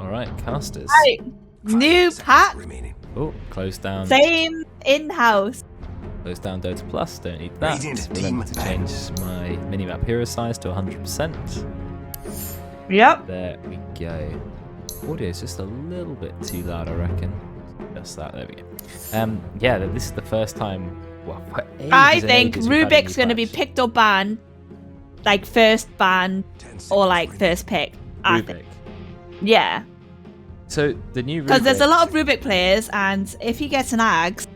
All right, casters. Right. New pack. Oh, close down. Same in-house. Close down Dota Plus. Don't need that. Remember to change my minimap hero size to 100%. Yep. There we go. Audio is just a little bit too loud, I reckon. Just that. There we go. Yeah, this is the first time. Well, for ages I think ages we've had a Rubik's new going to be patch. picked or banned, like first ban or like first pick. I think. Rubik. Yeah, So the new because there's a Rubik- lot of Rubik players, and if he gets an axe,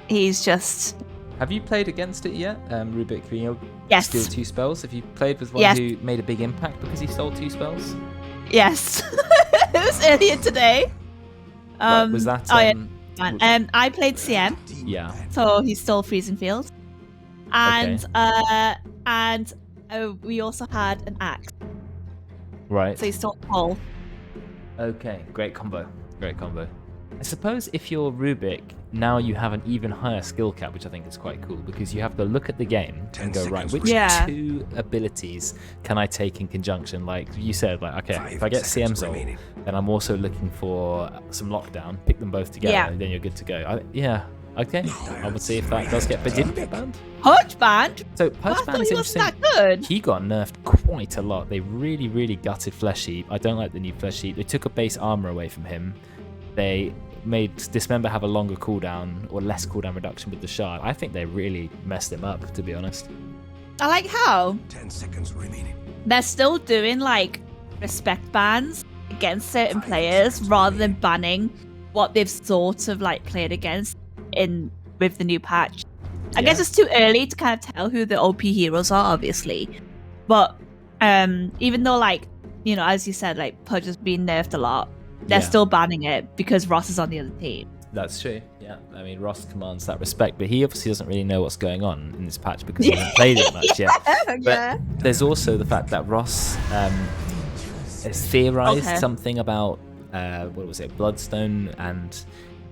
he's just Have you played against it yet? Rubik being able to Yes. steal 2 spells. Have you played with one Yes. who made a big impact because he stole 2 spells? yes. It was earlier today. Right, was that? oh, yeah. I played CM, Yeah. so he stole Freezing Field, and we also had an axe, Right. so he stole Paul. Okay. Great combo. Great combo. I suppose if you're Rubik, now you have an even higher skill cap, which I think is quite cool, because you have to look at the game and go, right, which Yeah. 2 abilities can I take in conjunction? Like you said, like, okay, if I get CM Zol, then I'm also looking for some lockdown, pick them both together, Yeah. and then you're good to go. Yeah, okay. I would see if that does get, but didn't get banned. Purge band. So I Purge ban thought is he wasn't interesting. that good. He got nerfed quite a lot. They really, really gutted Flesh Heap. I don't like the new Flesh Heap. They took a base armor away from him. They made Dismember have a longer cooldown or less cooldown reduction with the shard. I think they really messed him up, to be honest. I like how 10 seconds remaining. they're still doing like respect bans against certain players rather than banning what they've sort of like played against in with the new patch. I guess Yeah. it's too early to kind of tell who the OP heroes are, obviously. But even though like, you know, as you said, like Pudge has been nerfed a lot, they're Yeah. still banning it because Ross is on the other team. That's true. Yeah, I mean Ross commands that respect, but he obviously doesn't really know what's going on in this patch because he hasn't played it much yet. But there's also the fact that Ross has theorized Okay. something about what was it, Bloodstone and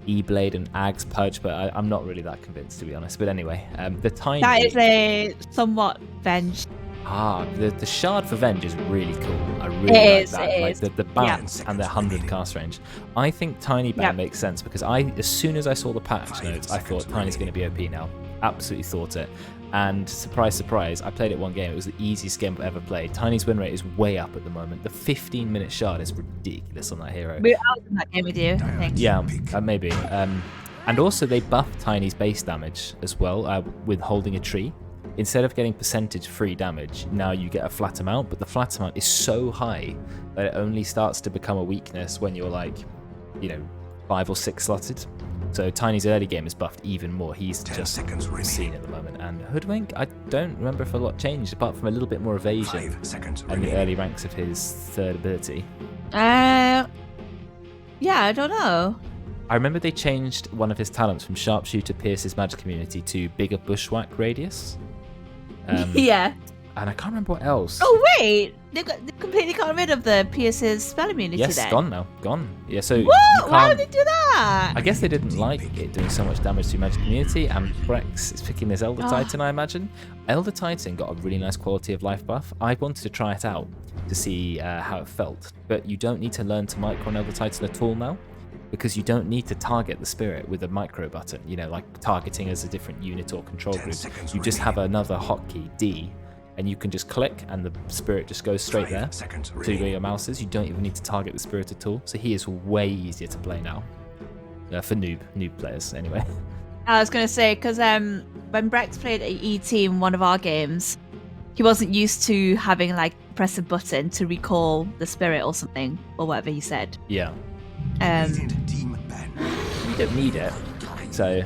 E-Blade and Ag's Pudge, but I'm not really that convinced, to be honest. But anyway, the tiny That is a somewhat venge. the shard for Venge is really cool. I really It like is, that. it Like is. the bounce and the 100 cast range. I think Tiny Ban Yep. makes sense because as soon as I saw the patch notes, I thought Tiny's going to be OP now. Absolutely thought it. And surprise, surprise, I played it one game. It was the easiest game I've ever played. Tiny's win rate is way up at the moment. The 15-minute shard is ridiculous on that hero. I was in that game with you, I think. Yeah, maybe. And also they buffed Tiny's base damage as well with holding a tree. Instead of getting percentage free damage, now you get a flat amount, but the flat amount is so high that it only starts to become a weakness when you're like, 5 or 6 slotted. So Tiny's early game is buffed even more. He's just seen at the moment. And Hoodwink, I don't remember if a lot changed apart from a little bit more evasion 5 seconds and the remaining. early ranks of his 3rd ability. Yeah, I don't know. I remember they changed one of his talents from Sharpshooter Pierce's magic immunity to Bigger Bushwhack Radius. Yeah. And I can't remember what else. Oh wait, they completely got rid of the Pierce's spell immunity. yes, then. gone now. Gone. Yeah, so you What? Why would can't... they do that? I guess they didn't like it doing so much damage to magic immunity, and Brex is picking this Elder Titan, I imagine. Elder Titan got a really nice quality of life buff. I wanted to try it out to see how it felt, but you don't need to learn to micro on Elder Titan at all now, because you don't need to target the spirit with a micro button, like targeting as a different unit or control 10 group. seconds You just have remaining. another hotkey, D, and you can just click and the spirit just goes straight 5 there seconds to where remaining. your mouse is. You don't even need to target the spirit at all. So he is way easier to play now. For noob players, anyway. I was gonna say because when Brex played at ET in one of our games, he wasn't used to having like press a button to recall the spirit or something or whatever he said. Yeah, Radiant team ban. you don't need it. So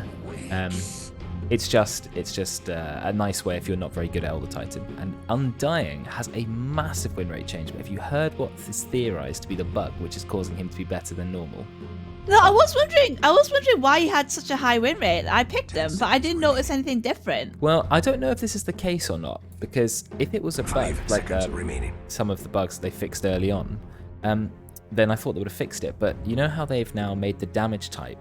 it's just a nice way if you're not very good at Elder Titan. And Undying has a massive win rate change. But have you heard what is theorized to be the bug which is causing him to be better than normal? No, I was wondering why he had such a high win rate. I picked him, but I didn't notice anything different. Well, I don't know if this is the case or not, because if it was a bug, 5 like seconds remaining. some of the bugs they fixed early on, then I thought they would have fixed it. But you know how they've now made the damage type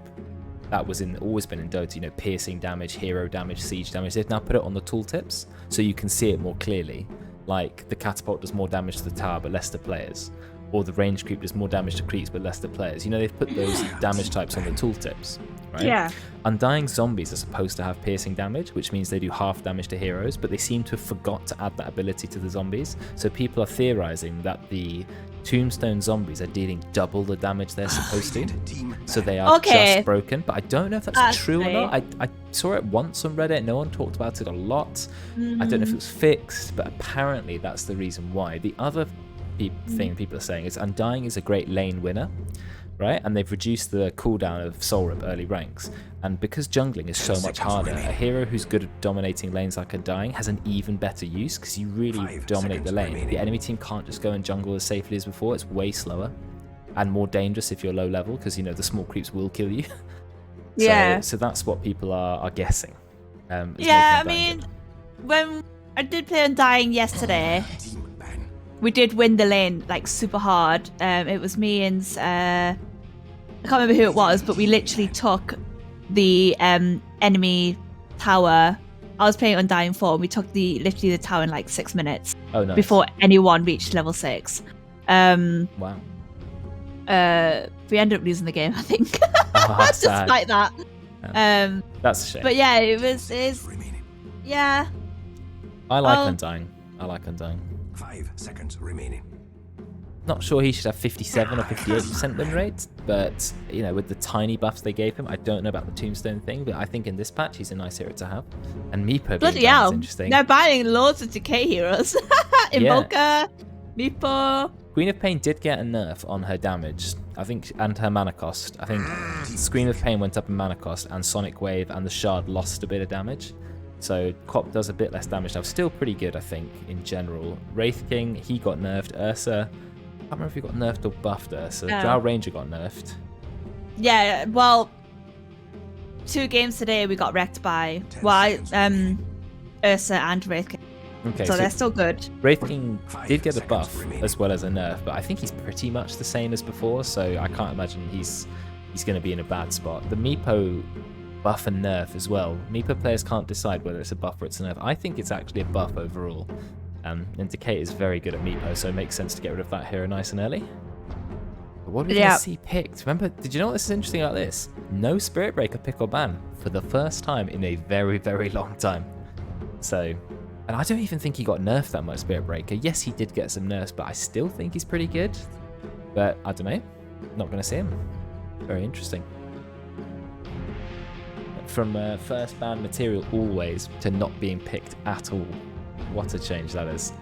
that was always been in Dota, piercing damage, hero damage, siege damage. They've now put it on the tooltips so you can see it more clearly. Like the catapult does more damage to the tower but less to players. or the range creep does more damage to creeps but less to players. You know, they've put those damage types on the tooltips, right? Yeah. Undying zombies are supposed to have piercing damage, which means they do half damage to heroes, but they seem to have forgot to add that ability to the zombies. So people are theorizing that the tombstone zombies are dealing double the damage they're supposed to. So they are just broken, but I don't know if that's true or not. I saw it once on Reddit. No one talked about it a lot. I don't know if it was fixed, but apparently that's the reason why. The other thing people are saying is Undying is a great lane winner, right? And they've reduced the cooldown of Soul Rip early ranks. And because jungling is so much harder, a hero who's good at dominating lanes like Undying has an even better use because you really dominate the lane. The enemy team can't just go and jungle as safely as before. It's way slower and more dangerous if you're low level because, you know, the small creeps will kill you. So that's what people are guessing. Yeah, I mean, when I did play Undying yesterday, we did win the lane like super hard. It was me and I can't remember who it was, but we literally took the enemy tower. I was playing Undying 4 and we took literally the tower in like 6 minutes. Oh, nice. Before anyone reached level 6. Wow. We ended up losing the game, I think. That's sad. Despite that. That's a shame. But yeah, yeah. I like Undying. I like Undying. 5 seconds remaining. Not sure he should have 57 or 58% win rate, but you know, with the tiny buffs they gave him, I don't know about the tombstone thing, but I think in this patch he's a nice hero to have. And Meepo Bloody being down is hell. interesting. They're banning loads of decay heroes. Invoker, Meepo. Queen of Pain did get a nerf on her damage, I think, and her mana cost. I think Scream of Pain went up in mana cost, and Sonic Wave and the Shard lost a bit of damage. So Cop does a bit less damage now. Still pretty good, I think, in general. Wraith King, he got nerfed. Ursa, I can't remember if he got nerfed or buffed Ursa. Drow Ranger got nerfed. Yeah, well, 2 games today we got wrecked by Ursa and Wraith King. Okay, so they're still good. Wraith King did get a buff as well as a nerf, but I think he's pretty much the same as before, so I can't imagine he's going to be in a bad spot. The Meepo buff and nerf as well. Meepo players can't decide whether it's a buff or it's a nerf. I think it's actually a buff overall. And Decay is very good at Meepo, so it makes sense to get rid of that hero nice and early. But what did we see picked? Remember, did you know what this is interesting about this? No Spirit Breaker pick or ban for the first time in a very, very long time. So, and I don't even think he got nerfed that much, Spirit Breaker. Yes, he did get some nerfs, but I still think he's pretty good. But I don't know. Not going to see him. Very interesting. From first ban material always to not being picked at all. What a change that is.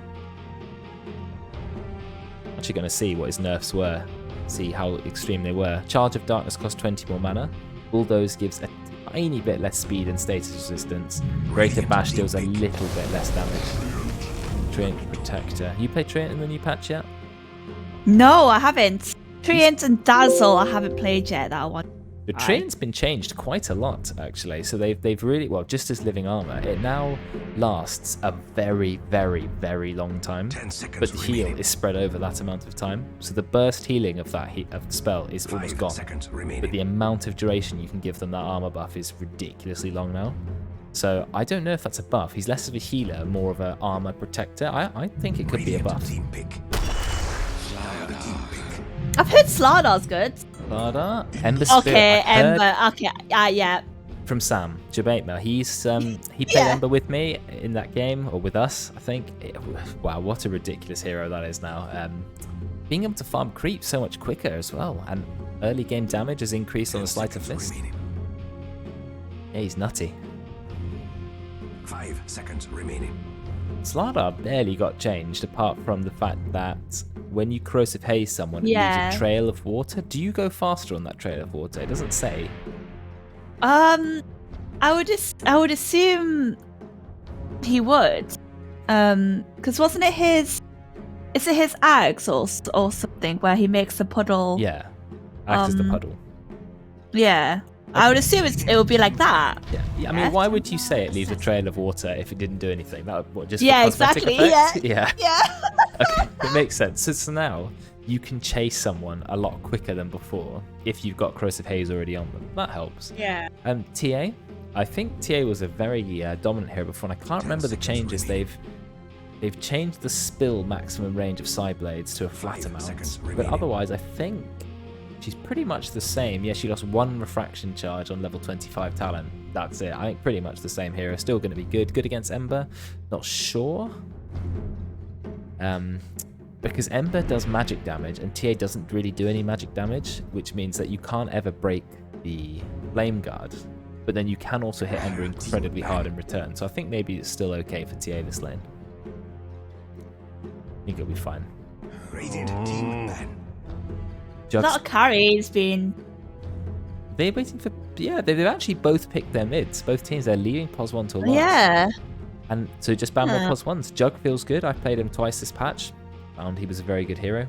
Actually going to see what his nerfs were. See how extreme they were. Charge of Darkness costs 20 more mana. Bulldoze gives a tiny bit less speed and status resistance. Greater Bash deals a little bit less damage. Treant Protector. You played Treant in the new patch yet? No, I haven't. Treant and Dazzle I haven't played yet, that one. The Treant's been changed quite a lot, actually. So they've really, well, just as living armor, it now lasts a very, very, very long time. 10 seconds but the heal is spread over that amount of time. So the burst healing of that of the spell is almost gone. But the amount of duration you can give them that armor buff is ridiculously long now. So I don't know if that's a buff. He's less of a healer, more of an armor protector. I think it could be a buff. I've heard Slardar's good. Slardar? Ember Spirit. Okay, Ember. Okay, yeah. From Sam, Jabaitma. He played Ember with me in that game, or with us, I think. Wow, what a ridiculous hero that is now. Being able to farm creep so much quicker as well, and early game damage has increased on the sleight of fist. Yeah, he's nutty. 5 seconds remaining. Slardar barely got changed, apart from the fact that when you corrosive haze someone, it leaves a trail of water. Do you go faster on that trail of water? It doesn't say. I would assume he would. Because wasn't it his? Is it his axe or something where he makes a puddle? Yeah, axe is the puddle. Yeah. I would assume it would be like that. Yeah. I mean, why would you say it leaves a trail of water if it didn't do anything? That would just exactly. Effect? Yeah. Okay, it makes sense. So now you can chase someone a lot quicker than before if you've got corrosive haze already on them. That helps. Yeah. TA, I think TA was a very dominant hero before, and I can't remember the changes they've They've changed the spill maximum range of side blades to a flat 5 amount, seconds but remaining. otherwise I think she's pretty much the same. Yeah, she lost 1 refraction charge on level 25 talent. That's it. I think pretty much the same hero. Still going to be good. Good against Ember. Not sure. Because Ember does magic damage and TA doesn't really do any magic damage, which means that you can't ever break the Flame Guard. But then you can also hit Ember incredibly hard in return. So I think maybe it's still okay for TA this lane. I think it'll be fine. Radiant team ban. A Jugs, lot of carries being. they're waiting for... Yeah, they've actually both picked their mids. Both teams, they're leaving POS 1 till last. Yeah. And so just ban more Yeah. POS 1s. Jug feels good. I played him twice this patch. Found he was a very good hero.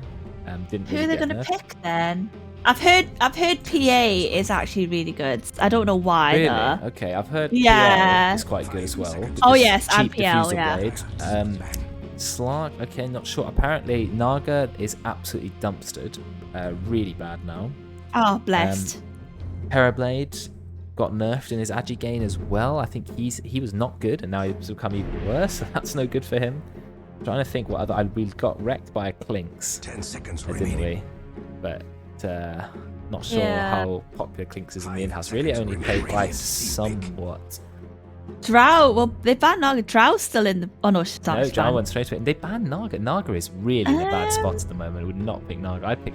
Didn't Who really are they get going to nerfed. pick then? I've heard PA is actually really good. I don't know why Really? though. Okay, I've heard Yeah. PL is quite good as well. Oh, because yes, and cheap PL, diffusal yeah. blade. Slark, okay, not sure. Apparently, Naga is absolutely dumpstered. Really bad now. Oh, blessed. Parablade got nerfed in his agi gain as well. I think he was not good, and now he's become even worse. So that's no good for him. I'm trying to think what other... We got wrecked by a Clinks, 10 seconds didn't remaining. we? But not sure Yeah. how popular Clinks is in the in-house. Really only played by somewhat. Drow. Well, they banned Naga. Drow's still in the. Oh no, she's not. No, she's Drow banned. went straight to it. They banned Naga. Naga is really in a bad spot at the moment. I would not pick Naga. I'd pick...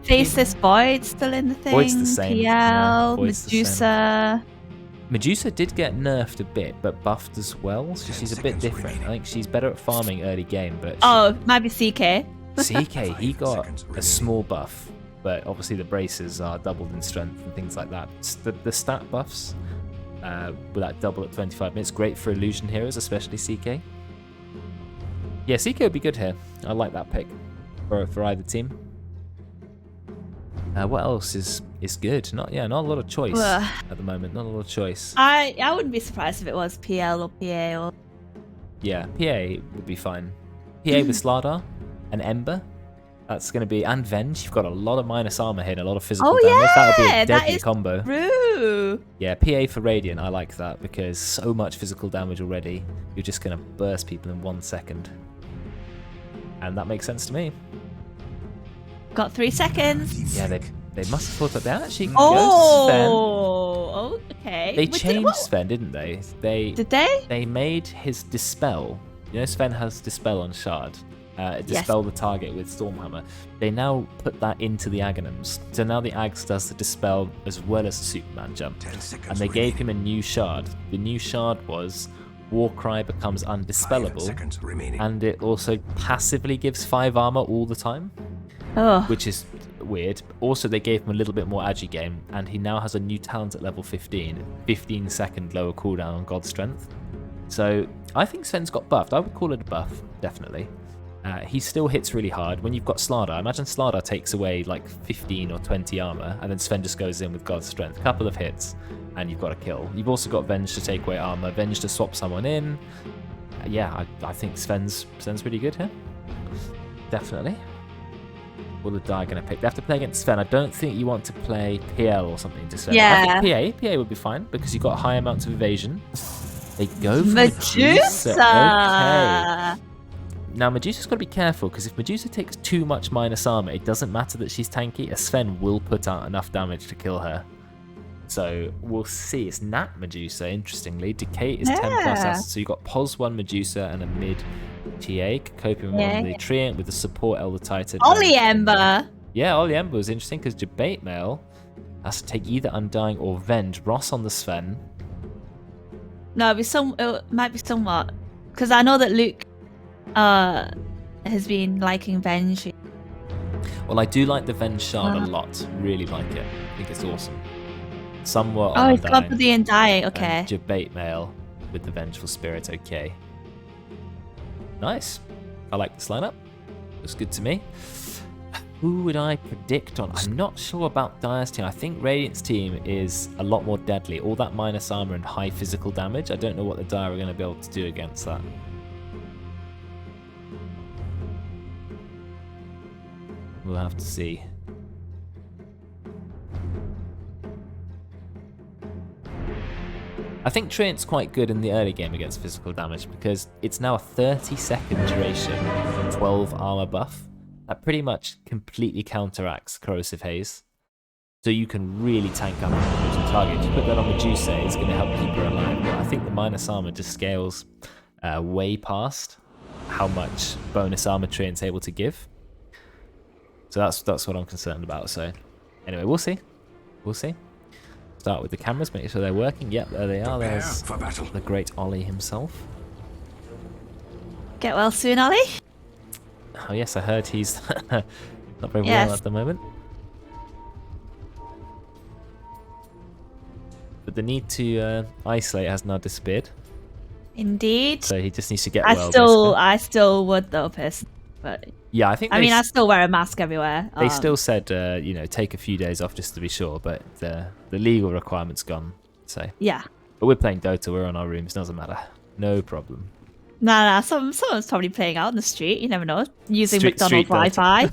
Faceless Void still in the thing. Void's the same, PL, yeah, Void's the same. Medusa. Medusa did get nerfed a bit, but buffed as well. So 10 she's a bit seconds different. remaining. I think she's better at farming early game, but Oh, might be CK. CK, he got seconds a remaining. small buff, but obviously the braces are doubled in strength and things like that. The stat buffs with that double at 25 minutes, great for illusion heroes, especially CK. Yeah, CK would be good here. I like that pick for either team. What else is good? Not a lot of choice Ugh. at the moment. Not a lot of choice. I wouldn't be surprised if it was PL or PA or. Yeah, PA would be fine. PA with Slardar and Ember. That's going to be... And Venge. You've got a lot of minus armor here and a lot of physical Oh, damage. That would be yeah, a that deadly is combo. True. Yeah, PA for Radiant. I like that because so much physical damage already. You're just going to burst people in 1 second. And that makes sense to me. Got 3 seconds. Yeah, they must have thought that they actually... Sven. Oh, okay. They But changed what- Sven, didn't they? Did they? They made his Dispel. You know Sven has Dispel on Shard. Dispel the target with Stormhammer. They now put that into the Aghanims. So now the Aghs does the Dispel as well as the Superman jump. 10 seconds And they gave him remaining. a new Shard. The new Shard was Warcry becomes 5 undispellable. seconds remaining. And it also passively gives 5 armor all the time, Oh, which is weird. Also, they gave him a little bit more agi game, and he now has a new talent at level 15, 15-second lower cooldown on God's Strength. So I think Sven's got buffed. I would call it a buff, definitely. He still hits really hard. When you've got Slardar, imagine Slardar takes away like 15 or 20 armor, and then Sven just goes in with God's Strength. Couple of hits, and you've got a kill. You've also got Venge to take away armor, Venge to swap someone in. Yeah, I think Sven's pretty good here. Definitely. What are the Dire going to pick? They have to play against Sven. I don't think you want to play PL or something to Sven. Yeah. I think PA would be fine because you've got high amounts of evasion. They go for Medusa. Okay. Now, Medusa's got to be careful because if Medusa takes too much minus armor, it doesn't matter that she's tanky. A Sven will put out enough damage to kill her. So we'll see. It's Nat Medusa, interestingly. Decay is 10 plus Yeah. acid. So you've got Pos 1 Medusa and a mid TA. Coping Yeah. on the Treant with the support Elder Titan. Ollie Ember. Yeah, Ollie Ember was interesting because Debate Mail has to take either Undying or Venge. Ross on the Sven. No, it might be somewhat because I know that Luke has been liking Venge. Well, I do like the Venge Shard a lot. Really like it. I think it's awesome. Somewhat on Oh, it's got Undying. for the Undying. Okay. And Debate Mail with the Vengeful Spirit, okay. Nice. I like this lineup. Looks good to me. Who would I predict on? I'm not sure about Dire's team. I think Radiant's team is a lot more deadly. All that minus armor and high physical damage. I don't know what the Dire are going to be able to do against that. We'll have to see. I think Treant's quite good in the early game against physical damage because it's now a 30-second duration, 12 armor buff. That pretty much completely counteracts Corrosive Haze. So you can really tank up your target. If you put that on Medusa, it's going to help keep her alive. But I think the minus armor just scales way past how much bonus armor Treant's able to give. So that's what I'm concerned about. So anyway, we'll see. We'll see. Start with the cameras, make sure they're working. Yep, there they are. There's the great Ollie himself. Get well soon, Ollie. Oh yes, I heard he's not very well at the moment. But the need to isolate has now disappeared. Indeed. So he just needs to get I well. I still would though, personally. But yeah, I think. I mean, I still wear a mask everywhere. They still said, you know, take a few days off just to be sure, but the legal requirement's gone. So yeah. But we're playing Dota. We're on our rooms. Doesn't matter. No problem. Nah. Someone's probably playing out in the street. You never know. Using McDonald's Wi-Fi.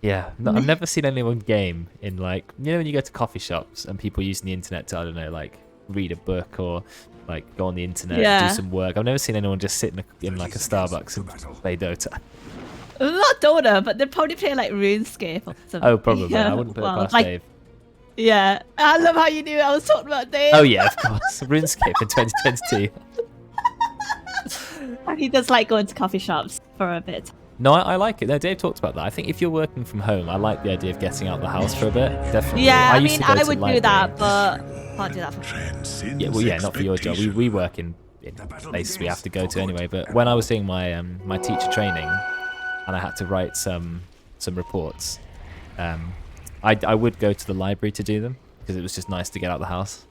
Yeah, no, I've never seen anyone game in, like, you know, when you go to coffee shops and people using the internet to, I don't know, like read a book or like go on the internet, do some work. I've never seen anyone just sit in like a Starbucks and play Dota. Not Dota, but they'd probably play like RuneScape or something. Oh, probably. Yeah. I wouldn't put it past Dave. Yeah, I love how you knew I was talking about Dave. Oh yeah, of course. RuneScape in 2022. He does like going to coffee shops for a bit. No, I like it. No, Dave talked about that. I think if you're working from home, I like the idea of getting out of the house for a bit. Definitely. Yeah, I mean, I would do that, but can't do that for yeah, well, yeah, not for your job. We work in places we have to go to anyway. But when I was doing my my teacher training, and I had to write some reports, I would go to the library to do them because it was just nice to get out of the house.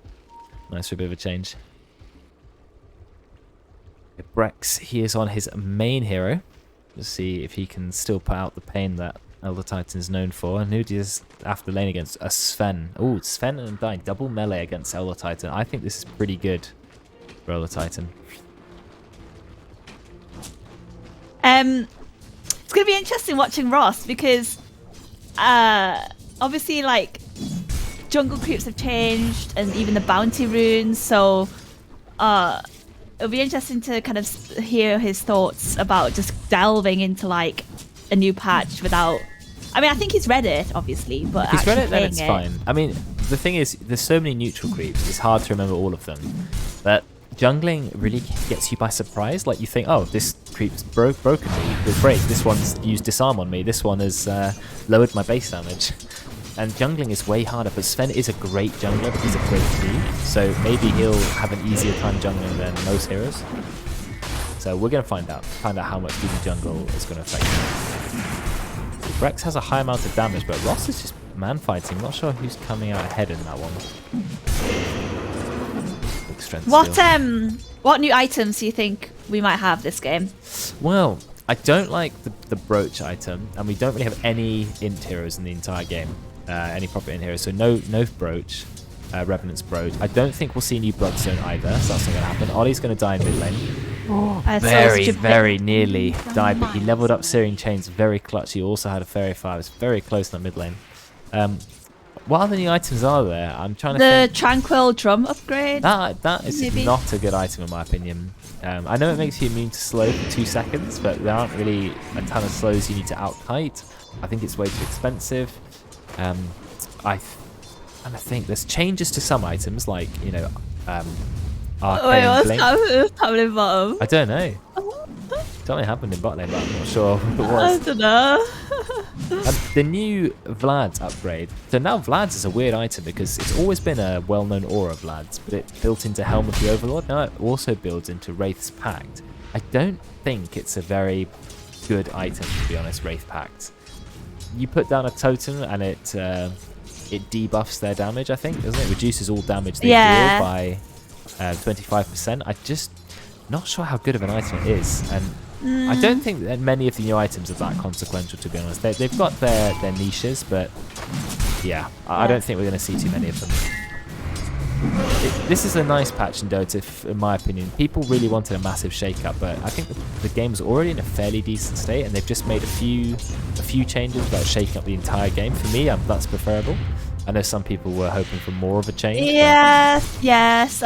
Nice for a bit of a change. Brex, he is on his main hero. Let's see if he can still put out the pain that Elder Titan's known for. And who does after lane against a Sven? Oh, Sven and Undyne double melee against Elder Titan. I think this is pretty good for Elder Titan. It's gonna be interesting watching Ross because obviously like jungle creeps have changed and even the bounty runes, so it'll be interesting to kind of hear his thoughts about just delving into like a new patch without. I mean, I think he's read it, obviously, but if he's read it, then it's fine. I mean, the thing is, there's so many neutral creeps; it's hard to remember all of them. But jungling really gets you by surprise. Like you think, oh, this creep's broken me with break. This one's used disarm on me. This one has lowered my base damage. And jungling is way harder, but Sven is a great jungler, but he's a great creep, so maybe he'll have an easier time jungling than most heroes. So we're going to find out how much beating jungle is going to affect him. So Brex has a high amount of damage, but Ross is just man-fighting. Not sure who's coming out ahead in that one. Big strength what new items do you think we might have this game? Well, I don't like the brooch item, and we don't really have any int heroes in the entire game. Any proper int heroes, so no brooch, Revenant's brooch. I don't think we'll see new Bloodstone either, so that's not going to happen. Ollie's going to die in mid lane. Oh, very nearly died, but he leveled up Searing Chains very clutch. He also had a Fairy Fire. It's very close in the mid lane. What other new items are there? I'm trying to think. The Tranquil Drum upgrade? That is not a good item in my opinion. I know it makes you immune to slow for 2 seconds, but there aren't really a ton of slows you need to out-kite. I think it's way too expensive. I think there's changes to some items, like, you know, Arcane what's happening bottom? I don't know. Something happened in bot lane, but I'm not sure what it was. I don't know. The new Vlad's upgrade. So now Vlad's is a weird item because it's always been a well-known aura of Vlad's, but it built into Helm of the Overlord. Now it also builds into Wraith's Pact. I don't think it's a very good item, to be honest, Wraith Pact. You put down a totem and it debuffs their damage, I think, doesn't it? Reduces all damage they deal by 25%. I'm just not sure how good of an item it is, and I don't think that many of the new items are that consequential, to be honest. They've got their niches, but yeah, I don't think we're going to see too many of them. This is a nice patch in Dota, in my opinion. People really wanted a massive shake-up, but I think the game's already in a fairly decent state, and they've just made a few changes without shaking up the entire game. For me, that's preferable. I know some people were hoping for more of a change. Yes.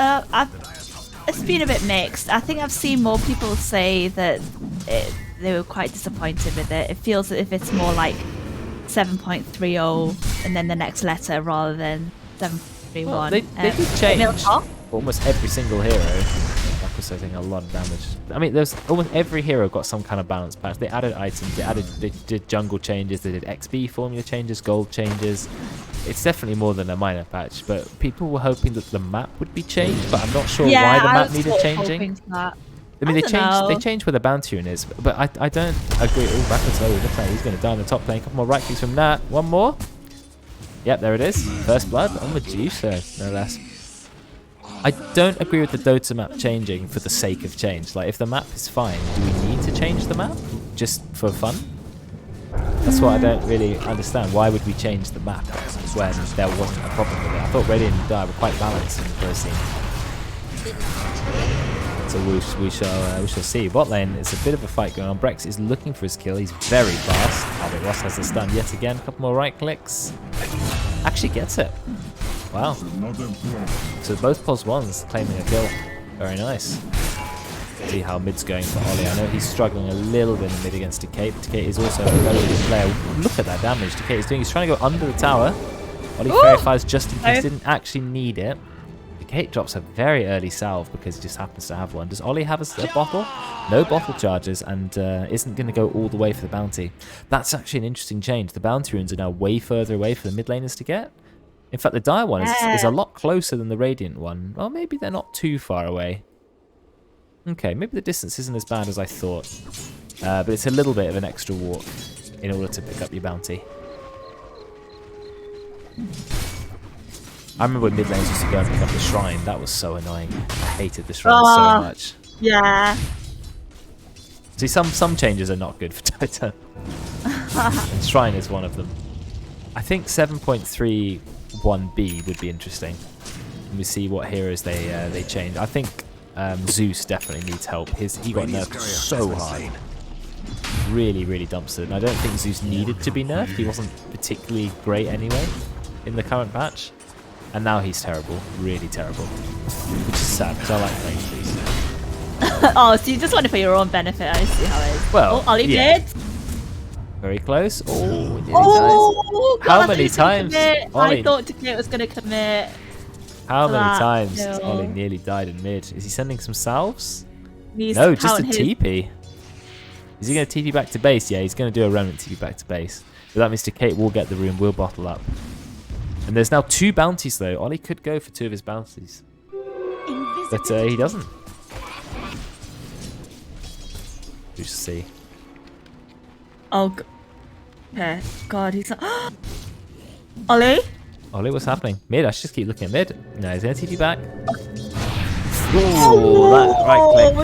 It's been a bit mixed. I think I've seen more people say that they were quite disappointed with it. It feels as if it's more like 7.30 and then the next letter rather than 7.31. Well, they did change almost every single hero. That was, I think, a lot of damage. I mean, there's almost every hero got some kind of balance patch. They added items, they did jungle changes, they did XP formula changes, gold changes. It's definitely more than a minor patch, but people were hoping that the map would be changed, but I'm not sure why the map needed changing. I mean, they changed where the bounty rune is, but I don't agree. Oh, backwards low. Looks like he's going to die on the top lane. A couple more right clicks from Nat. One more. Yep, there it is. First blood on Medusa, no less. I don't agree with the Dota map changing for the sake of change. Like, if the map is fine, do we need to change the map just for fun? That's what I don't really understand. Why would we change the map when there wasn't a problem with it? I thought Radiant and Dire were quite balanced in the first scene. So we shall see. Bot lane, it's a bit of a fight going on. Brex is looking for his kill. He's very fast. Albert Ross has the stun yet again. A couple more right clicks. Actually gets it. Wow. So both +1s claiming a kill. Very nice. See how mid's going for Ollie. I know he's struggling a little bit in mid against Decay, but Decay is also a very good player. Look at that damage Decay is doing. He's trying to go under the tower. Ollie verifies just in case, didn't actually need it. Decay drops a very early salve because he just happens to have one. Does Ollie have a bottle? No bottle charges and isn't going to go all the way for the bounty. That's actually an interesting change. The bounty runes are now way further away for the mid laners to get. In fact, the Dire one is a lot closer than the Radiant one. Well, maybe they're not too far away. Okay, maybe the distance isn't as bad as I thought. But it's a little bit of an extra walk in order to pick up your bounty. I remember when mid lanes used to go and pick up the shrine. That was so annoying. I hated the shrine so much. Yeah. See, some changes are not good for Dota. And shrine is one of them. I think 7.31B would be interesting. Let me see what heroes they change. I think Zeus definitely needs help. He got nerfed so hard. Really, really dumps it. And I don't think Zeus needed to be nerfed. He wasn't particularly great anyway in the current patch. And now he's terrible. Really terrible. Which is sad because I like playing Zeus. Oh, so you just want it for your own benefit. I see how it is. Well, Ollie did. Very close. Oh, God, how many times? I thought Decay was going to commit. How many times Ollie nearly died in mid? Is he sending some salves? He's No, just a TP. Is he going to TP back to base? Yeah, he's going to do a remnant TP back to base. But that means Decay will get the room, will bottle up. And there's now 2 bounties though. Ollie could go for 2 of his bounties. But he doesn't. We shall see. Oh, okay. God, he's not. Ollie? Ollie, what's happening? Mid, I should just keep looking at mid. No, he's going to TP back. Ooh, that right click.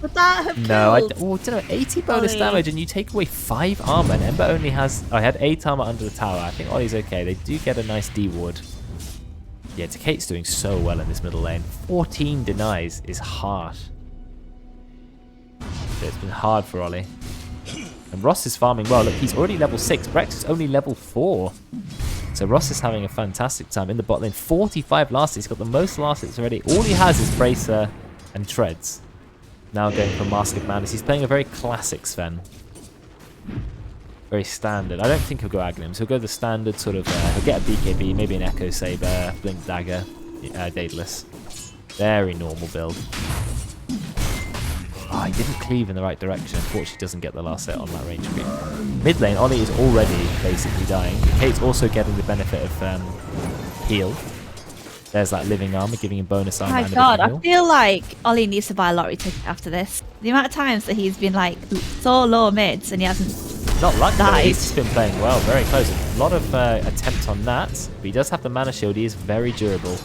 Would that have killed? No, I don't know. 80 bonus damage and you take away 5 armor. And Ember only has... I had 8 armor under the tower. I think Ollie's okay. They do get a nice D ward. Yeah, Decate's doing so well in this middle lane. 14 denies is hard. It's been hard for Ollie. And Ross is farming well. Look, he's already level 6. Brex is only level 4. So Ross is having a fantastic time in the bot lane. 45 last hits. He's got the most last hits already. All he has is Bracer and Treads. Now going for Mask of Madness. He's playing a very classic Sven. Very standard. I don't think he'll go Aghanim. So he'll go the standard sort of... he'll get a BKB, maybe an Echo Saber, Blink Dagger, Daedalus. Very normal build. Oh, he didn't cleave in the right direction. Unfortunately, doesn't get the last hit on that range creep. Mid lane, Ollie is already basically dying. Kate's also getting the benefit of heal. There's that living armor, giving him bonus armor. Oh my God, I feel like Ollie needs to buy a lottery ticket after this. The amount of times that he's been like so low mids and he hasn't Not lucky, died. He's just been playing well, very close. A lot of attempts on that, but he does have the mana shield. He is very durable.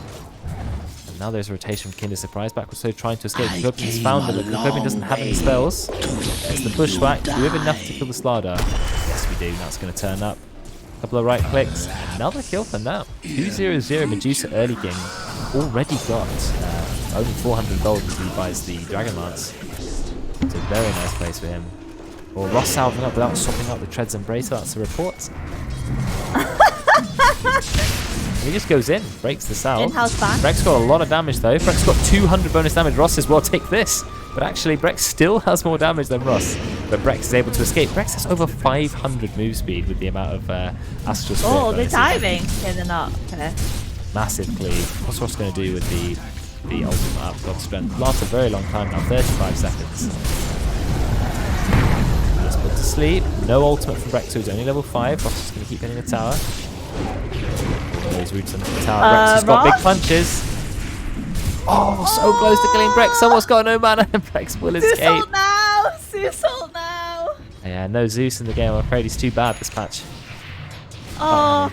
Now there's a rotation from Kinder Surprise backwards, so trying to escape. Kokopin's found him, but Kokopin doesn't have any spells. It's the bushwhack. Do we have enough to kill the Slardar? Yes, we do. That's going to turn up. A couple of right clicks. Another kill for now. 2-0-0 Medusa early game. Already got only 400 gold as he buys the Dragonlance. It's a very nice place for him. Or Ross salving up without swapping out the Treads and Bracer. That's a report. He just goes in, breaks the cell. In-house back. Breck's got a lot of damage though. Breck's got 200 bonus damage. Ross says, well, take this. But actually, Breck still has more damage than Ross. But Breck is able to escape. Breck has over 500 move speed with the amount of Astral Spirit. Oh, they're diving. Okay, they're not. Okay. Massive cleave. What's Ross going to do with the ultimate up? God strength. Lasts a very long time now, 35 seconds. Let's put to sleep. No ultimate from Breck, so he's only level 5. Ross is going to keep hitting the tower. Those roots under the tower. Breck's has got big punches. Oh, so close to killing Breck. Someone's got no mana and Breck's will escape. Zeus ult now! Zeus ult now! Yeah, no Zeus in the game. I'm afraid he's too bad this patch. Oh,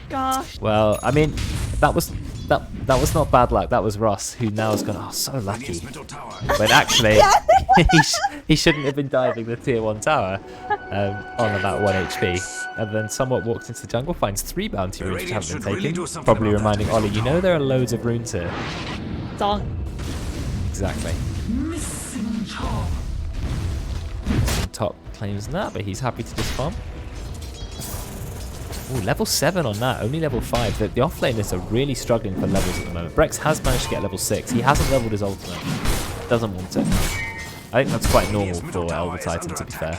gosh. Well, I mean, that was not bad luck. That was Ross, who now has gone, oh, so lucky. But actually, he shouldn't have been diving the tier 1 tower on about 1 HP. And then somewhat walks into the jungle, finds 3 bounty runes which haven't been taken. Probably reminding Ollie, you know there are loads of runes here. Donk. Exactly. Top claims that, but he's happy to just farm. Ooh, level 7 on that, only level 5. The offlaners are really struggling for levels at the moment. Brex has managed to get level 6. He hasn't leveled his ultimate. Doesn't want it. I think that's quite normal for Elder Titan, to be fair.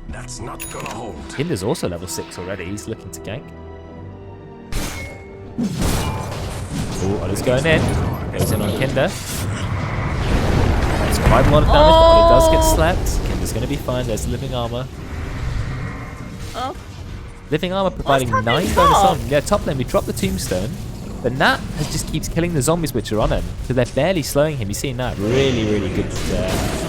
That's not gonna hold. Kinder's also level 6 already. He's looking to gank. Ooh, Ollie's going in. Goes in on Kinder. It's quite a lot of damage, but Ollie does get slept. Kinder's going to be fine. There's living armor. Oh. Living armor providing 9 bonus on. Yeah, top lane, we dropped the tombstone. But Nat just keeps killing the zombies which are on him. So they're barely slowing him. You've seen that. Really, really good.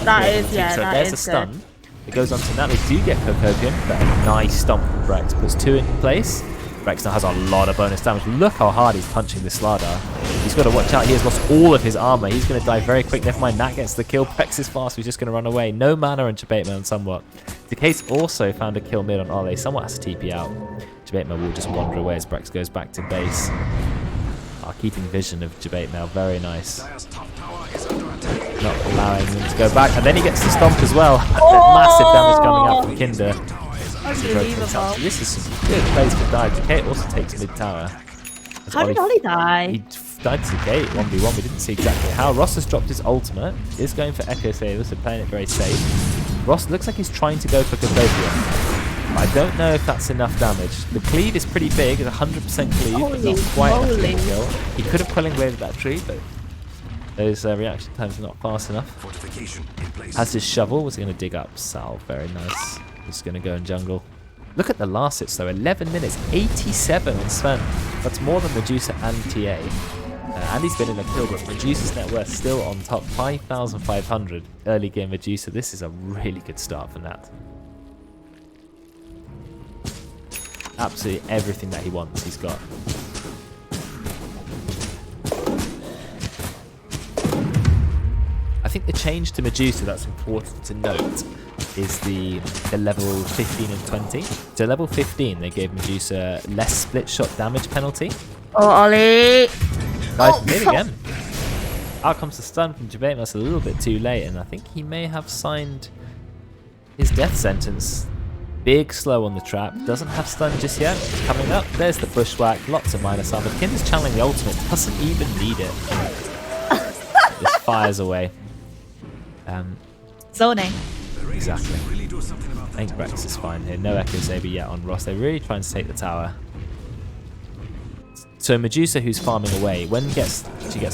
That is, yeah, so that there's is a stun. It goes on to Nat. They do get Cocopium, but a nice stomp from Brex. Puts 2 in place. Brex now has a lot of bonus damage. Look how hard he's punching this Slardar. He's got to watch out. He has lost all of his armor. He's going to die very quick. Never mind, Nat gets the kill. Brex is fast. He's just going to run away. No mana on Jabateman somewhat. Decade's also found a kill mid on Ollie. Somewhat has to TP out. Jabateman will just wander away as Brex goes back to base. Keeping vision of Jabateman. Very nice. Not allowing him to go back. And then he gets the stomp as well. Massive damage coming out from Kinder. So this is some good plays for dive. Decade also takes mid tower. How did Ollie die? He died to Decade 1v1. We didn't see exactly how. Ross has dropped his ultimate. Is going for Echo Saver, so playing it very safe. Ross looks like he's trying to go for Cocopium. I don't know if that's enough damage. The cleave is pretty big. It's 100% cleave, but not quite enough to kill. He could have quelling waved that tree, but those reaction times are not fast enough. Has his shovel. Was going to dig up Sal. Very nice. Just going to go in jungle. Look at the last hits though. 11 minutes. 87 on Sven. That's more than Medusa and TA. And he's been in a kill, but Medusa's net worth still on top. 5,500 early game Medusa. This is a really good start for Nat. Absolutely everything that he wants, he's got. I think the change to Medusa that's important to note is the level 15 and 20. So level 15, they gave Medusa less split shot damage penalty. Oh, Ollie! Guys, mid again. Out comes the stun from Jabateman. That's a little bit too late, and I think he may have signed his death sentence. Big slow on the trap. Doesn't have stun just yet. Coming up. There's the bushwhack. Lots of minus armor. Kinder's channeling the ultimate. Doesn't even need it. Just fires away. Zoning. Exactly. I think Brex is fine here. No Echo Saber yet on Ross. They're really trying to take the tower. So Medusa, who's farming away, when she gets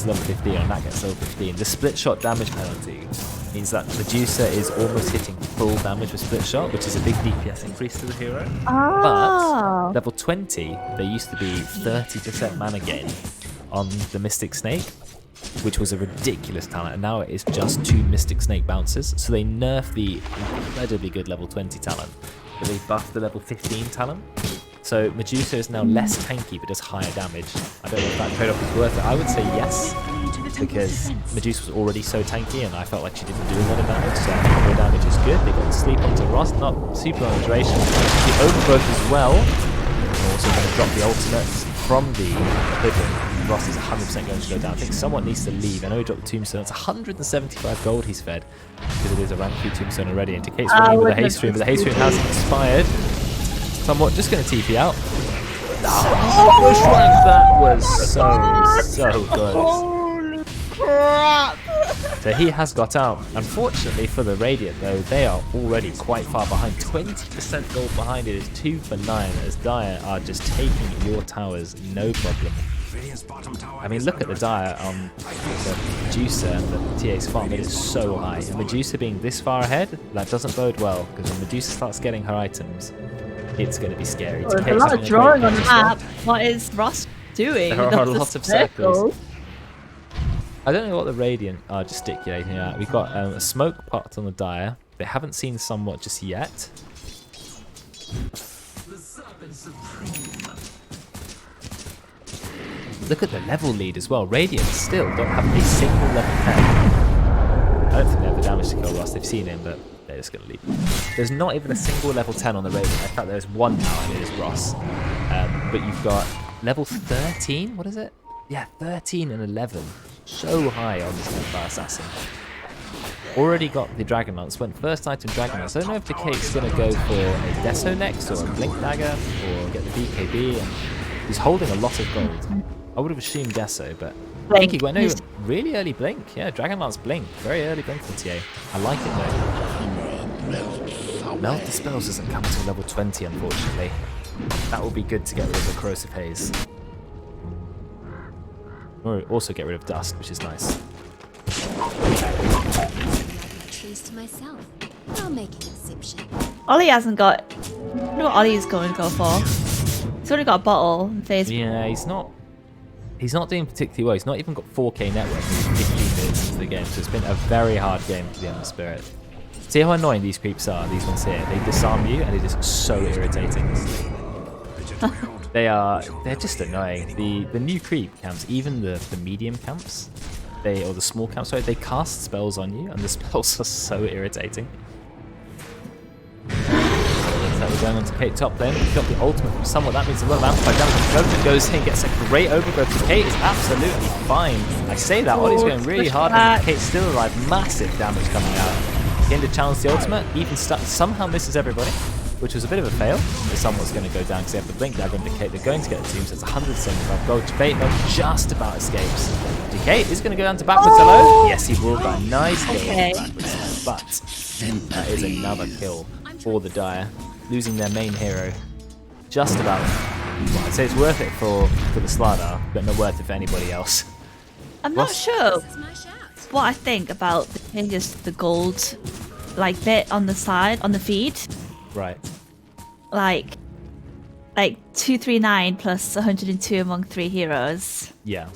level 15 and that gets level 15, the split shot damage penalty means that Medusa is almost hitting full damage with split shot, which is a big DPS increase to the hero. Oh. But level 20, there used to be 30% mana gain on the Mystic Snake, which was a ridiculous talent, and now it is just 2 Mystic Snake bounces. So they nerfed the incredibly good level 20 talent, but they buffed the level 15 talent. So Medusa is now less tanky but does higher damage. I don't know if that trade-off is worth it. I would say yes, because Medusa was already so tanky and I felt like she didn't do a lot of damage, so more damage is good. They got sleep onto Ross, not super on duration. The overgrowth as well. We're also going to drop the ultimate from the Oblivion. Ross is 100% going to go down. I think someone needs to leave. I know he dropped the tombstone. It's 175 gold he's fed, because it is a rank 3 tombstone already. And Decade's running with the haste stream, but the haste stream has expired. Somewhat just going to TP out. That was so good. Holy crap! So he has got out. Unfortunately for the Radiant though, they are already quite far behind. 20% gold behind it is 2 for 9 as Dire are just taking your towers, no problem. I mean, look at the Dire on the Medusa and the TA's farm. It is so high. And Medusa being this far ahead, that doesn't bode well, because when Medusa starts getting her items, it's going to be scary. There's a lot of drawing on the map. What is Ross doing? There are a lot of circles. I don't know what the Radiant are gesticulating at. We've got a smoke pot on the Dire. They haven't seen somewhat just yet. Look at the level lead as well. Radiant still don't have a single level 10. I don't think they have the damage to kill Ross. They've seen him, but they're just going to leave. There's not even a single level 10 on the Radiant. In fact, there's one now, and it is Ross. But you've got level 13? What is it? Yeah, 13 and 11. So high on this Templar Assassin. Already got the Dragon Lance. Went first item Dragon Lance. I don't know if Decade's going to go for a Deso next, or a Blink Dagger, or get the BKB. And he's holding a lot of gold. I would have assumed Deso, but I think he went no, really early Blink. Yeah, Dragon Lance Blink. Very early Blink from TA. I like it though. Melt the spells doesn't come until level 20, unfortunately. That will be good to get rid of the Corrosive Haze. Or also get rid of Dust, which is nice. To myself. I'll make an exception. Ollie hasn't got. I don't know what Ollie's going to go for. He's already got a bottle in phase. Yeah, he's not doing particularly well. He's not even got 4K network. He's 15 minutes into the game, so it's been a very hard game for the Ember Spirit. See how annoying these creeps are. These ones here, they disarm you, and it is so irritating. They're just annoying. The new creep camps, even the medium camps. Or the small camp, sorry, they cast spells on you, and the spells are so irritating. Looks like we're going on to Kate top lane. We've got the ultimate from someone. That means a lot of amplified damage. Joker goes in, gets a great overgrowth. Kate is absolutely fine. I say that, Ollie's going really hard, and Kate's still alive. Massive damage coming out. Getting to challenge the ultimate, even somehow misses everybody, which was a bit of a fail. But someone's going to go down because they have the Blink Dagger and Decay. They're going to get the team, so it's 175 gold. Debate just about escapes. Decay is going to go down to backwards alone. Yes, he will, but a nice kill backwards. But that is another kill for the Dire, losing their main hero. Just about. Well, I'd say it's worth it for the Slardar, but not worth it for anybody else. I'm not sure what I think about the changes to the gold, like bit on the side on the feed. Right. Like 239 plus 102 among 3 heroes. Yeah.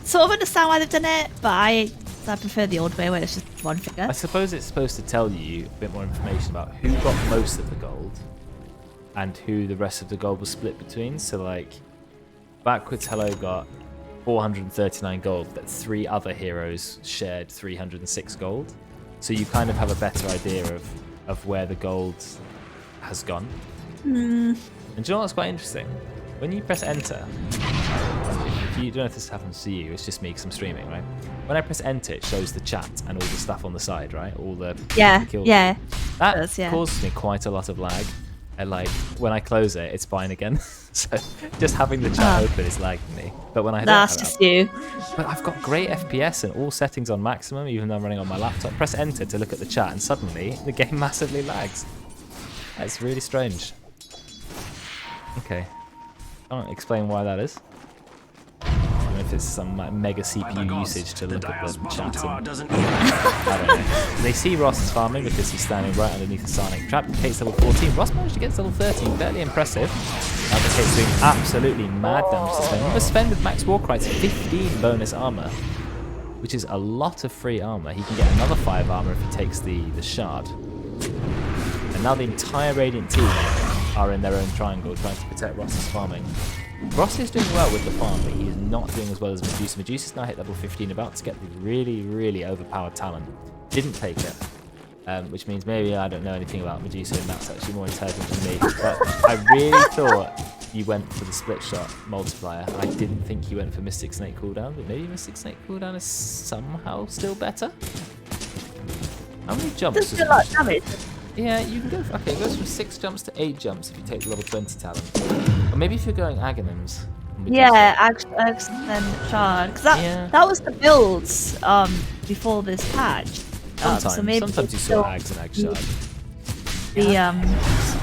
Sort of understand why they've done it, but I prefer the old way where it's just one figure. I suppose it's supposed to tell you a bit more information about who got most of the gold and who the rest of the gold was split between. So like, Backwards Hello got 439 gold, but 3 other heroes shared 306 gold. So you kind of have a better idea of where the gold has gone. And do you know what's quite interesting? When you press enter, if you don't know if this happens to you, it's just me because I'm streaming, right? When I press enter, it shows the chat and all the stuff on the side, right? All the kills. Yeah. That causes me quite a lot of lag. And like when I close it, it's fine again. So just having the chat open is lagging me. But when I that's just you. But I've got great FPS and all settings on maximum, even though I'm running on my laptop. Press enter to look at the chat, and suddenly the game massively lags. That's really strange. Okay, I don't explain why that is. I don't know if it's some like, mega CPU usage to look at the chat. I don't know. They see Ross is farming because he's standing right underneath the Sonic trap. Kate's level 14. Ross managed to get to level 13. Fairly impressive. Now the Kate's doing absolutely mad damage to Sven. Remember Sven with Max Warcrite's 15 bonus armor, which is a lot of free armor. He can get another 5 armor if he takes the shard. And now the entire Radiant team are in their own triangle trying to protect Ross's farming. Ross is doing well with the farm, but he is not doing as well as Medusa. Medusa's now hit level 15, about to get the really, really overpowered talent. Didn't take it, which means maybe I don't know anything about Medusa, and that's actually more intelligent than me. But I really thought you went for the split shot multiplier. I didn't think you went for Mystic Snake cooldown, but maybe Mystic Snake cooldown is somehow still better. How many jumps? Does a lot of damage. Yeah, you can go. Okay, it goes from 6 jumps to 8 jumps if you take the level 20 talent. Or maybe if you're going Aghanims. Yeah, Axe and Shard. Because that was the builds before this patch. Sometimes you saw Ags and Ag Shard.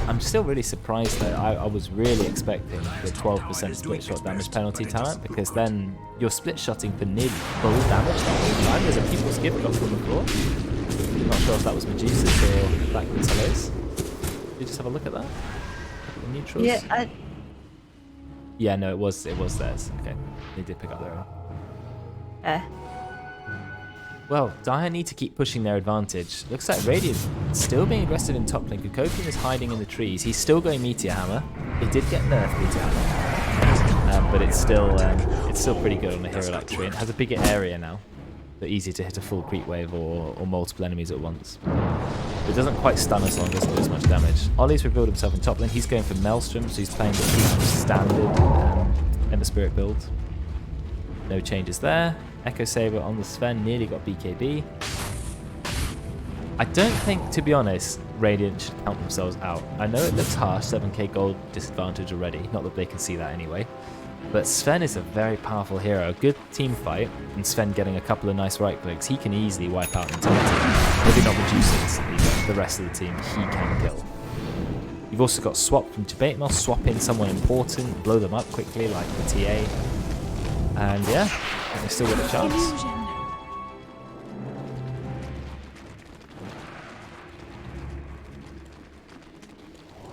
I'm still really surprised though. I was really expecting the 12% split shot damage penalty talent, because then you're split shotting for nearly full damage the whole time. There's a people's gift drop from the floor. I'm not sure if that was Medusa's or Black Metallo's. Did you just have a look at that? Look at the neutrals? Yeah, yeah, no, it was theirs. Okay, they did pick up their own. Well, Dire need to keep pushing their advantage. Looks like Radiant still being aggressive in top lane. Kukopian is hiding in the trees. He's still going Meteor Hammer. He did get nerfed Meteor Hammer, but it's still pretty good on a hero like Tree. It has a bigger area now, so easier to hit a full creep wave or multiple enemies at once. It doesn't quite stun as long, doesn't do as much damage. Ollie's revealed himself in top lane. He's going for Maelstrom, so he's playing the standard Ember Spirit build. No changes there. Echo Saber on the Sven, nearly got BKB. I don't think, to be honest, Radiant should count themselves out. I know it looks harsh, 7k gold disadvantage already, not that they can see that anyway. But Sven is a very powerful hero, a good team fight, and Sven getting a couple of nice right clicks, he can easily wipe out an entire team. Maybe not Medusa's, but the rest of the team he can kill. You've also got swap from Tibetan, swap in someone important, blow them up quickly like the TA. And yeah, they still got a chance.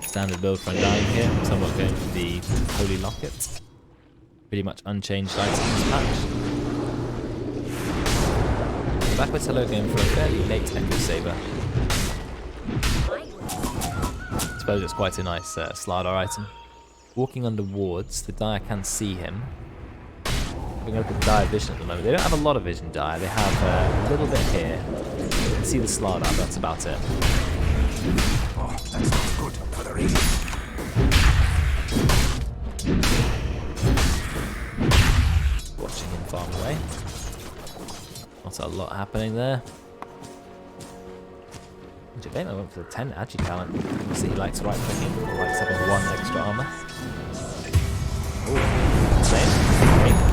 Standard build for Undying here. Somewhat going for the Holy Locket. Pretty much unchanged items in this patch. Backwards Hello going for a fairly late Echo Saber. I suppose it's quite a nice Slardar item. Walking under wards, the Dire can see him. Looking at the Dire vision at the moment. They don't have a lot of vision, Dire. They have a little bit here. You can see the Slardar, that's about it. Oh, that's not good for the Radiant. Watching him farm away. Not a lot happening there. Javena went for the 10 Agi talent. You see he likes right clicking, he likes having 1 extra armor. Ooh, same.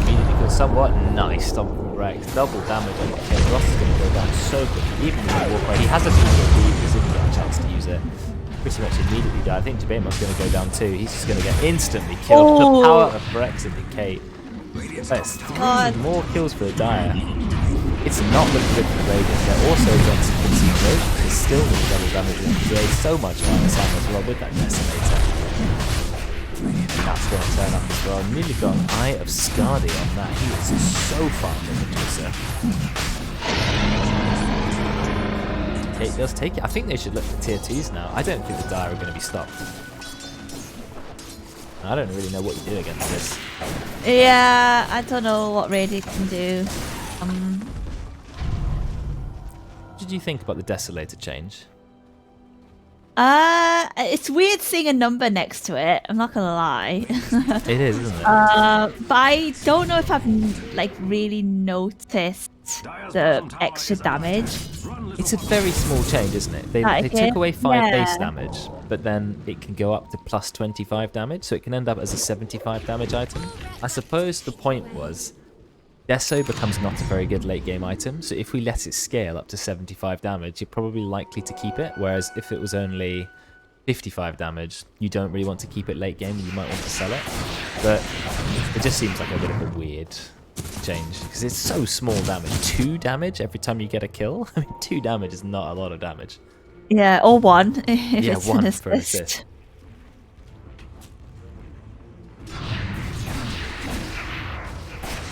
Immediately kills somewhat. Nice stomp from Rex. Double damage on the kill. Ross is going to go down so quickly. Even with the walk right, he has a BKB, because he didn't get a chance to use it. Pretty much immediately died. I think Jabemo's going to go down too. He's just going to get instantly killed. The power of Rex and Decay. That's 3 more kills for the Dire. It's not looking good for the Radiant. They're also against Concede Road. There's still with double damage in PA. So much minus ammo as well with that Decimator. And that's going to turn up as well. Nearly got an Eye of Skadi on that. He is so far from Medusa. It does take it. I think they should look for tier 2s now. I don't think the Dire are going to be stopped. I don't really know what you do against this. Yeah, I don't know what Radiant can do. What did you think about the Desolator change? It's weird seeing a number next to it. I'm not gonna lie. It is, isn't it? But I don't know if I've really noticed the extra damage. It's a very small change, isn't it? They took away 5 base damage, but then it can go up to plus 25 damage, so it can end up as a 75 damage item. I suppose the point was, Deso becomes not a very good late game item, so if we let it scale up to 75 damage, you're probably likely to keep it, whereas if it was only 55 damage, you don't really want to keep it late game and you might want to sell it. But it just seems like a bit of a weird change, because it's so small damage. 2 damage every time you get a kill? I mean, 2 damage is not a lot of damage. Yeah, or 1 if yeah, it's 1 an for an assist.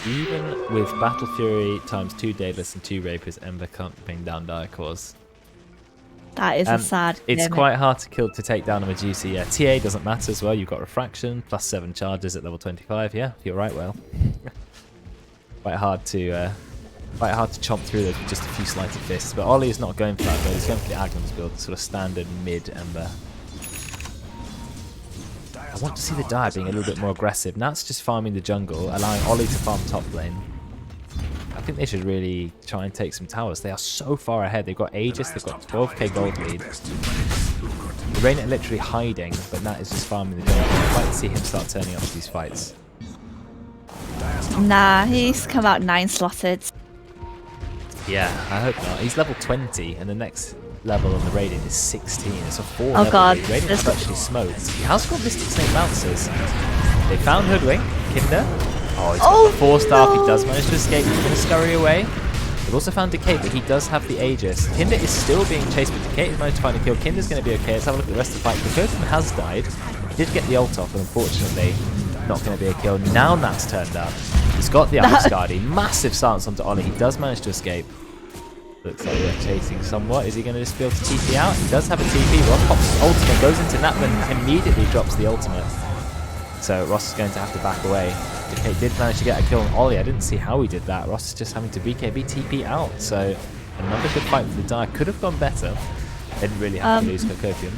Even with Battle Fury times 2 Daedalus and 2 Rapers, Ember can't bring down Dire Cause. That is a sad It's gimmick. quite hard to take down a Medusa. Yeah, TA doesn't matter as well. You've got Refraction, plus 7 charges at level 25. Yeah, you're right, well. quite hard to chomp through those with just a few sleight of fists. But Ollie is not going for that build. He's going for the Agnum's build, sort of standard mid-Ember. I want to see the Dire being a little bit more aggressive. Nat's just farming the jungle, allowing Ollie to farm top lane. I think they should really try and take some towers. They are so far ahead. They've got Aegis, they've got 12k gold lead. Radiant are literally hiding, but Nat is just farming the jungle. I'd like to see him start turning up to these fights. Nah, he's come out 9 slotted. Yeah, I hope not. He's level 20, and the next level on the Radiant is 16. It's a 4 Oh level god. lead. Radiant have actually smoked. He has got Mystic Snake Bouncers. They found Hoodwink, Kinder. Oh, he's got the 4-star. no. He does manage to escape. He's going to scurry away. They've also found Decay, but he does have the Aegis. Kinder is still being chased, but Decay has managed to find a kill. Kinder's going to be okay. Let's have a look at the rest of the fight. The Kokum has died. He did get the ult off, but unfortunately, not going to be a kill. Now Nat's turned up. He's got the Ice Guardian. Massive silence onto Ollie. He does manage to escape. Looks like they're chasing somewhat. Is he going to just be able to TP out? He does have a TP. Ross pops ultimate, goes into Nat, and immediately drops the ultimate. So Ross is going to have to back away. Decay did manage to get a kill on Ollie. I didn't see how he did that. Ross is just having to BKB TP out. So another good fight for the Dire. Could have gone better. Didn't really have to lose Kokopium.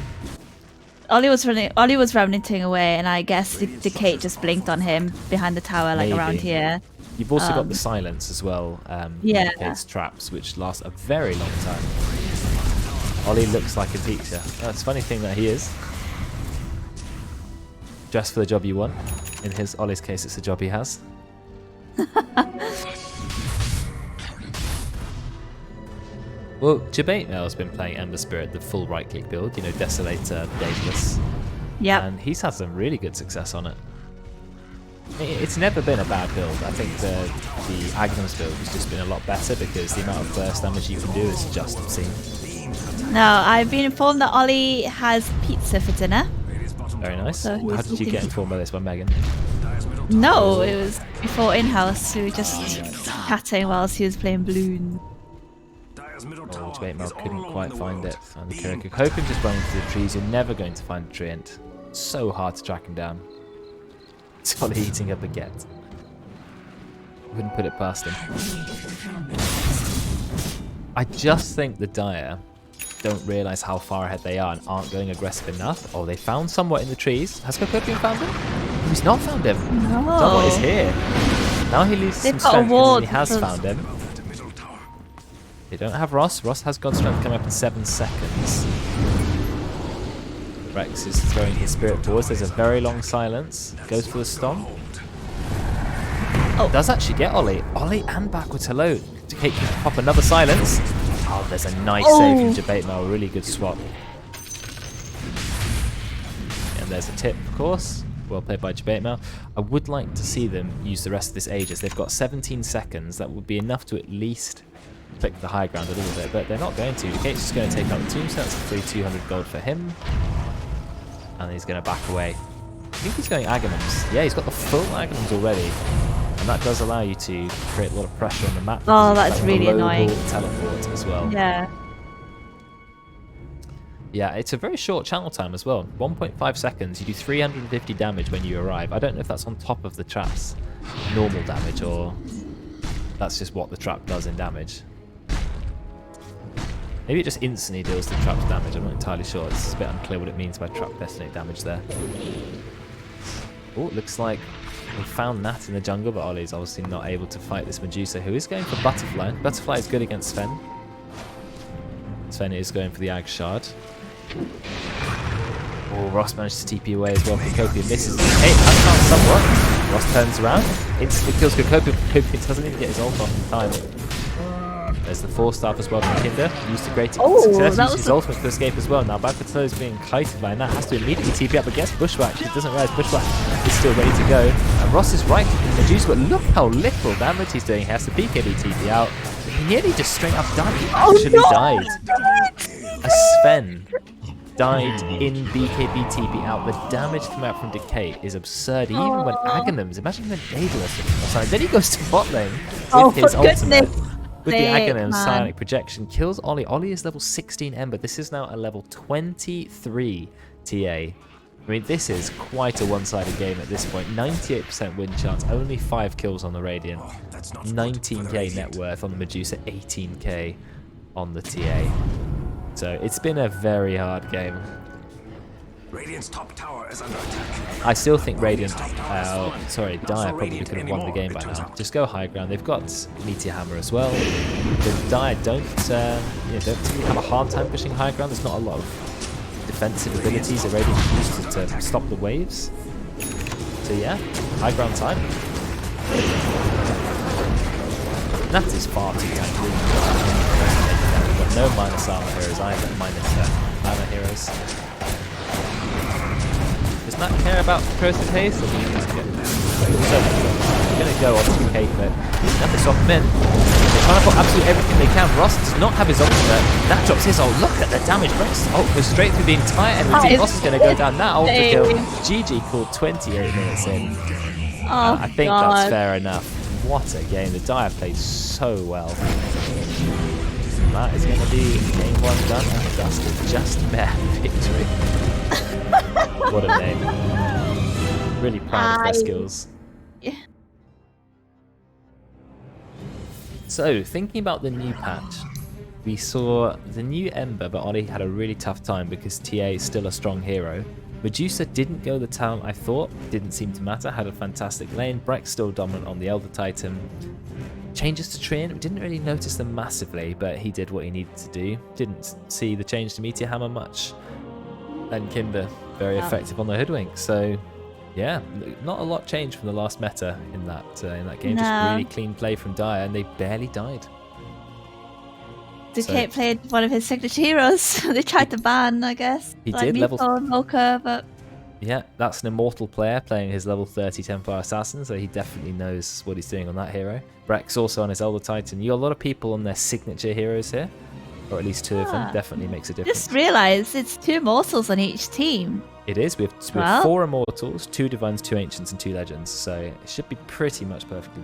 Ollie was remnanting away, and I guess Decay just blinked on him behind the tower, like around Maybe. here. You've also got the silence as well. Yeah. Decay's traps, which last a very long time. Ollie looks like a teacher. That's a funny thing that he is. Just for the job you want. In Ollie's case, it's the job he has. Well, Jabate has been playing Ember Spirit, the full right-click build, you know, Desolator, Daedalus. Yep. And he's had some really good success on it. It's never been a bad build. I think the Agnum's build has just been a lot better because the amount of burst damage you can do is just obscene. Now, I've been informed that Ollie has pizza for dinner. Very nice. So How did you get informed by this by Megan? No, it was before Inhouse. We were just chatting whilst he was playing Bloon. Oh, Jabate Mel couldn't quite find it. And the Kiriko Kokum just running through the trees. You're never going to find a Treant. So hard to track him down. It's Ollie eating a baguette. Wouldn't put it past him. I just think the Dire don't realise how far ahead they are and aren't going aggressive enough. Oh, they found somewhat in the trees. Has Kokopium found him? Oh, he's not found him. No. Somewhat is here. Now he loses some strength and he has found him. They don't have Ross. Ross has God Strength coming up in 7 seconds. Rex is throwing his spirit forwards. There's a very long silence. Goes for the stomp. Oh, does actually get Ollie. Ollie and backwards hello. Decay can pop another silence. Oh, there's a nice save from Jabate Mel. Really good swap. And there's a tip, of course. Well played by Jabate Mel. I would like to see them use the rest of this Aegis. They've got 17 seconds. That would be enough to at least click the high ground a little bit, but they're not going to. Decay's just going to take out the tombstone. That's a free 200 gold for him. And he's going to back away. I think he's going Aghanims. Yeah, he's got the full Aghanims already. And that does allow you to create a lot of pressure on the map. Oh, that's really annoying. Teleport as well. Yeah. Yeah, it's a very short channel time as well. 1.5 seconds. You do 350 damage when you arrive. I don't know if that's on top of the trap's normal damage or that's just what the trap does in damage. Maybe it just instantly deals the trap's damage. I'm not entirely sure. It's a bit unclear what it means by trap destinate damage there. Oh, it looks like we found Nat in the jungle, but Ollie's obviously not able to fight this Medusa, who is going for Butterfly. Butterfly is good against Sven. Sven is going for the Ag Shard. Oh, Ross managed to TP away as well. Kokopium misses. Hey, has found somewhat. Ross turns around, instantly kills Kokopium. Kokopium doesn't even get his ult off in time. There's the 4-star as well from Kinder. Used to great success. Used his ultimate to escape as well. Now backwards slow is being kited by Nat. Has to immediately TP up against Bushwhack. He doesn't realise Bushwhack is still ready to go. And Ross is right. Medusa, but look how little damage he's doing. He has to BKB TP out. He nearly just straight up died. He actually died. A Sven died in BKB TP out. The damage coming out from Decay is absurd. Even when Aghanims, imagine when Daedalus. Then he goes to bot lane with his ultimate. With the Aghanim Psionic Projection, kills Ollie. Ollie is level 16 Ember. This is now a level 23 TA. I mean, this is quite a one-sided game at this point. 98% win chance, only 5 kills on the Radiant. 19k net worth on the Medusa, 18k on the TA. So it's been a very hard game. Radiant's top tower is under attack. I still think Radiant, Dire probably could have won the game by now. Just go high ground. They've got Meteor Hammer as well. The Dire don't really have a hard time pushing high ground. There's not a lot of defensive abilities are ready to use to stop the waves. So yeah, high ground time. That is far too tanky. We've got no minus armor heroes either, minus armor heroes. Does Matt care about corrosive haste, or do you just get I'm going to go on 2k, but nothing stop him in. They're trying to put absolutely everything they can. Ross does not have his ultimate. That drops his ult. Look at the damage. Ross' ult goes straight through the entire enemy. Ross is going to go down. That ult to kill. GG called 28 minutes in. Oh, I think that's fair enough. What a game. The Dire played so well. That is going to be game 1 done and dusted. Just bare victory. What a name. Really proud of their skills. Yeah. So, thinking about the new patch, we saw the new Ember, but Ollie had a really tough time because TA is still a strong hero. Medusa didn't go the talent I thought, didn't seem to matter, had a fantastic lane. Breck's still dominant on the Elder Titan. Changes to Trian, we didn't really notice them massively, but he did what he needed to do. Didn't see the change to Meteor Hammer much. And Kinder, very effective on the Hoodwink. So, yeah, not a lot changed from the last meta in that game. No. Just really clean play from Dire, and they barely died. Kate played one of his signature heroes. They tried to ban, I guess. He like did, level... and Mocha, but... Yeah, that's an immortal player playing his level 30 Templar Assassin, so he definitely knows what he's doing on that hero. Breck's also on his Elder Titan. You got a lot of people on their signature heroes here, or at least 2 of them. Definitely makes a difference. Just realised it's 2 Immortals on each team. It is. We have 4 Immortals, 2 Divines, 2 Ancients, and 2 Legends, so it should be pretty much perfectly